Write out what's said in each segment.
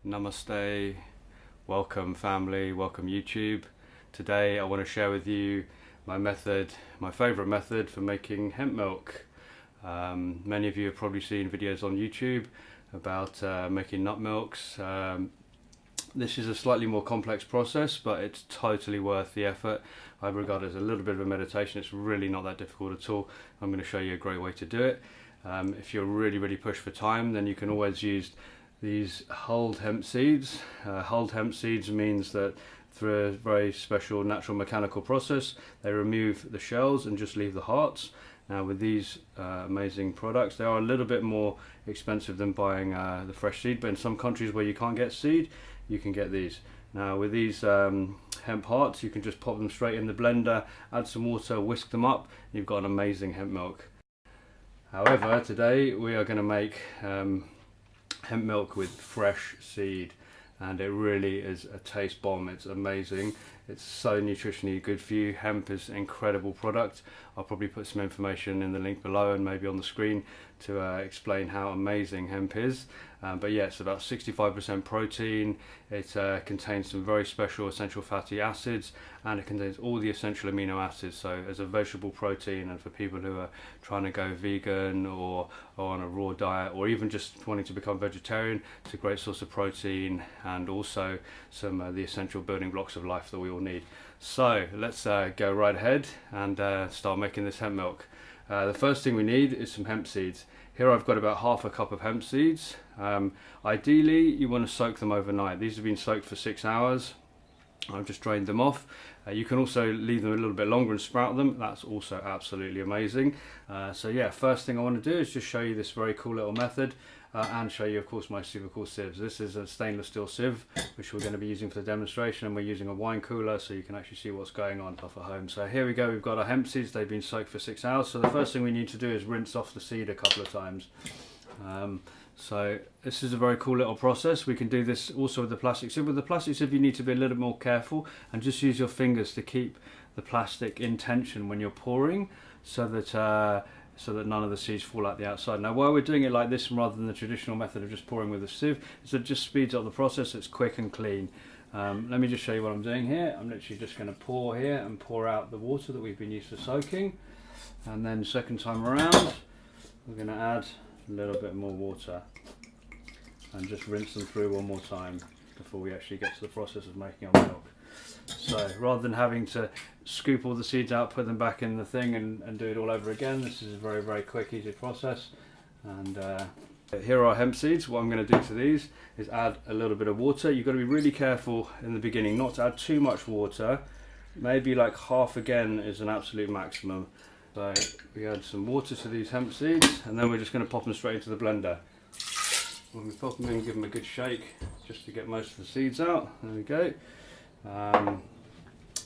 Namaste, welcome family, welcome YouTube. Today I want to share with you my favourite method for making hemp milk. Many of you have probably seen videos on YouTube about making nut milks. This is a slightly more complex process, but it's totally worth the effort. I regard it as a little bit of a meditation. It's really not that difficult at all. I'm going to show you a great way to do it. If you're really pushed for time, then you can always use these hulled hemp seeds. Hulled hemp seeds means that through a very special natural mechanical process, they remove the shells and just leave the hearts. Now with these amazing products, they are a little bit more expensive than buying the fresh seed, but in some countries where you can't get seed, you can get these. Now with these hemp hearts, you can just pop them straight in the blender, add some water, whisk them up, and you've got an amazing hemp milk. However, today we are going to make hemp milk with fresh seed, and it really is a taste bomb. It's amazing. It's so nutritionally good for you. Hemp is an incredible product. I'll probably put some information in the link below and maybe on the screen to explain how amazing hemp is. But yeah, it's about 65% protein. It contains some very special essential fatty acids, and it contains all the essential amino acids. So as a vegetable protein, and for people who are trying to go vegan or on a raw diet, or even just wanting to become vegetarian, it's a great source of protein and also some of the essential building blocks of life that we all need. So let's go right ahead and start making this hemp milk. The first thing we need is some hemp seeds. Here I've got about half a cup of hemp seeds. Ideally you want to soak them overnight. These have been soaked for 6 hours. I've just drained them off. You can also leave them a little bit longer and sprout them. That's also absolutely amazing. So yeah, first thing I want to do is just show you this very cool little method and show you of course my super cool sieves. This is a stainless steel sieve which we're going to be using for the demonstration, and we're using a wine cooler so you can actually see what's going on off at home. So here we go, we've got our hemp seeds. They've been soaked for 6 hours. So the first thing we need to do is rinse off the seed a couple of times. So this is a very cool little process. We can do this also with the plastic sieve. With the plastic sieve you need to be a little more careful and just use your fingers to keep the plastic in tension when you're pouring, so that none of the seeds fall out the outside. Now why we're doing it like this rather than the traditional method of just pouring with a sieve is that it just speeds up the process. It's quick and clean. Let me just show you what I'm doing here. I'm literally just going to pour here and pour out the water that we've been used to soaking, and then second time around we're going to add a little bit more water and just rinse them through one more time before we actually get to the process of making our milk. So rather than having to scoop all the seeds out, put them back in the thing and do it all over again, this is a very quick, easy process. And here are our hemp seeds. What I'm going to do to these is add a little bit of water. You've got to be really careful in the beginning not to add too much water. Maybe like half again is an absolute maximum. So we add some water to these hemp seeds, and then we're just going to pop them straight into the blender. When we pop them in, give them a good shake just to get most of the seeds out. There we go.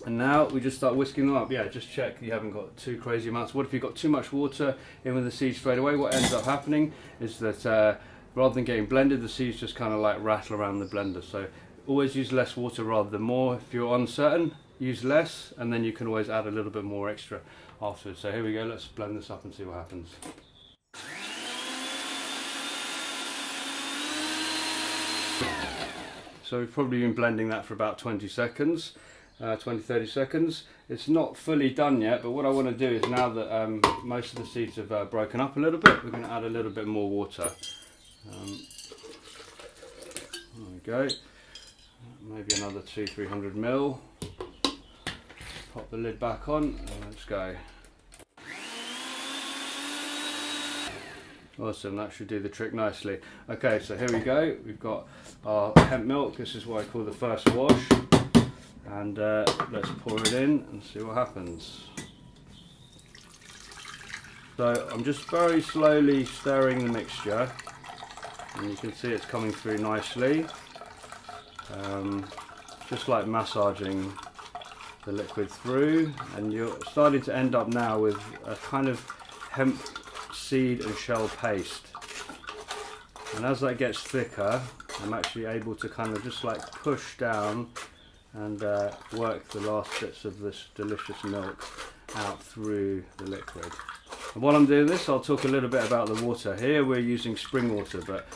And now we just start whisking them up. Yeah, just check you haven't got too crazy amounts. What if you've got too much water in with the seeds straight away? What ends up happening is that rather than getting blended, the seeds just kind of like rattle around the blender. So always use less water rather than more. If you're uncertain, use less, and then you can always add a little bit more extra afterwards. So here we go, let's blend this up and see what happens. So we've probably been blending that for about 20 seconds, 20-30 seconds. It's not fully done yet, but what I want to do is, now that most of the seeds have broken up a little bit, we're going to add a little bit more water. There we go, maybe another 200-300 ml. Pop the lid back on and let's go. Awesome, that should do the trick nicely. Okay, so here we go. We've got our hemp milk. This is what I call the first wash. And let's pour it in and see what happens. So I'm just very slowly stirring the mixture, and you can see it's coming through nicely. Just like massaging the liquid through, and you're starting to end up now with a kind of hemp seed and shell paste. And as that gets thicker, I'm actually able to kind of just like push down and work the last bits of this delicious milk out through the liquid. And while I'm doing this, I'll talk a little bit about the water. Here we're using spring water, but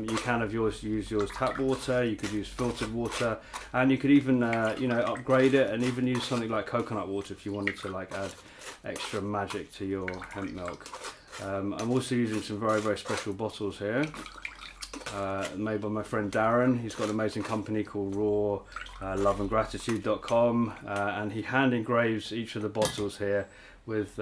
you can use yours tap water, you could use filtered water, and you could even you know, upgrade it and even use something like coconut water if you wanted to like add extra magic to your hemp milk. I'm also using some very special bottles here, made by my friend Darren. He's got an amazing company called rawloveandgratitude.com, and he hand engraves each of the bottles here with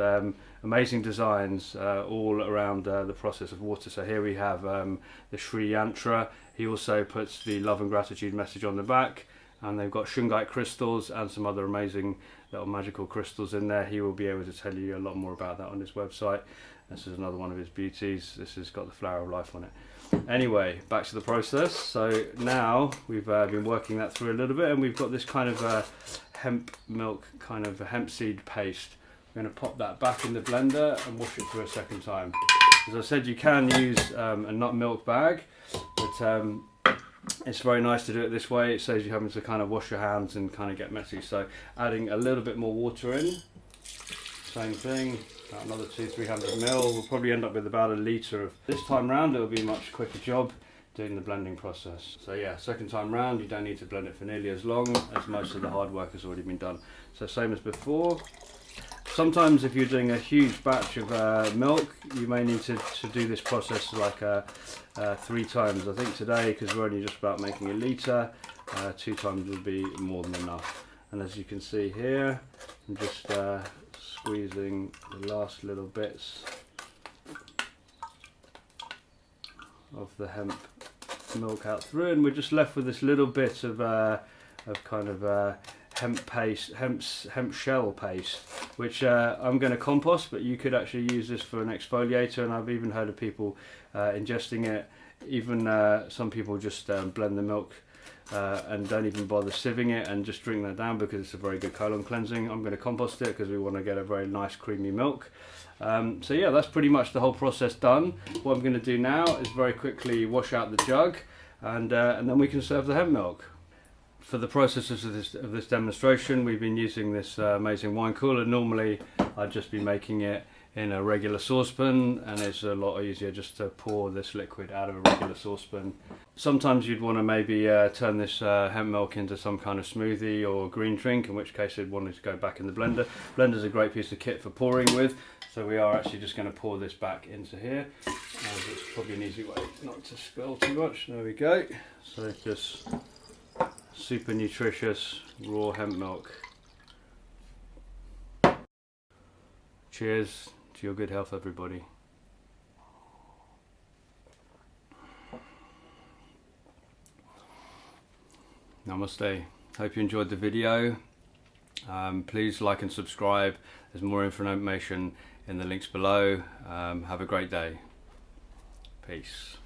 amazing designs all around the process of water. So here we have the Sri Yantra. He also puts the love and gratitude message on the back, and they've got shungite crystals and some other amazing little magical crystals in there. He will be able to tell you a lot more about that on his website. This is another one of his beauties. This has got the flower of life on it. Anyway, back to the process. So now we've been working that through a little bit, and we've got this kind of hemp milk, kind of a hemp seed paste. We're going to pop that back in the blender and wash it through a second time. As I said, you can use a nut milk bag, but it's very nice to do it this way. It saves you having to kind of wash your hands and kind of get messy. So adding a little bit more water in, same thing, about another 200-300 ml. We'll probably end up with about a litre of. This time round it'll be a much quicker job doing the blending process. So yeah, second time round you don't need to blend it for nearly as long, as most of the hard work has already been done. So same as before. Sometimes if you're doing a huge batch of milk, you may need to do this process like 3 times. I think today, because we're only just about making a litre, 2 times would be more than enough. And as you can see here, I'm just squeezing the last little bits of the hemp milk out through, and we're just left with this little bit of kind of hemp paste, hemp shell paste, which I'm going to compost, but you could actually use this for an exfoliator, and I've even heard of people ingesting it. Even some people just blend the milk and don't even bother sieving it and just drink that down because it's a very good colon cleansing. I'm going to compost it because we want to get a very nice creamy milk. So yeah, that's pretty much the whole process done. What I'm going to do now is very quickly wash out the jug, and then we can serve the hemp milk. For the processes of this demonstration, we've been using this amazing wine cooler. Normally I'd just be making it in a regular saucepan, and it's a lot easier just to pour this liquid out of a regular saucepan. Sometimes you'd want to maybe turn this hemp milk into some kind of smoothie or green drink, in which case you'd want it to go back in the blender. Blender's a great piece of kit for pouring with, so we are actually just going to pour this back into here. And it's probably an easy way not to spill too much. There we go. So just super nutritious raw hemp milk. Cheers to your good health, everybody. Namaste. Hope you enjoyed the video. Please like and subscribe. There's more information in the links below. Have a great day. Peace.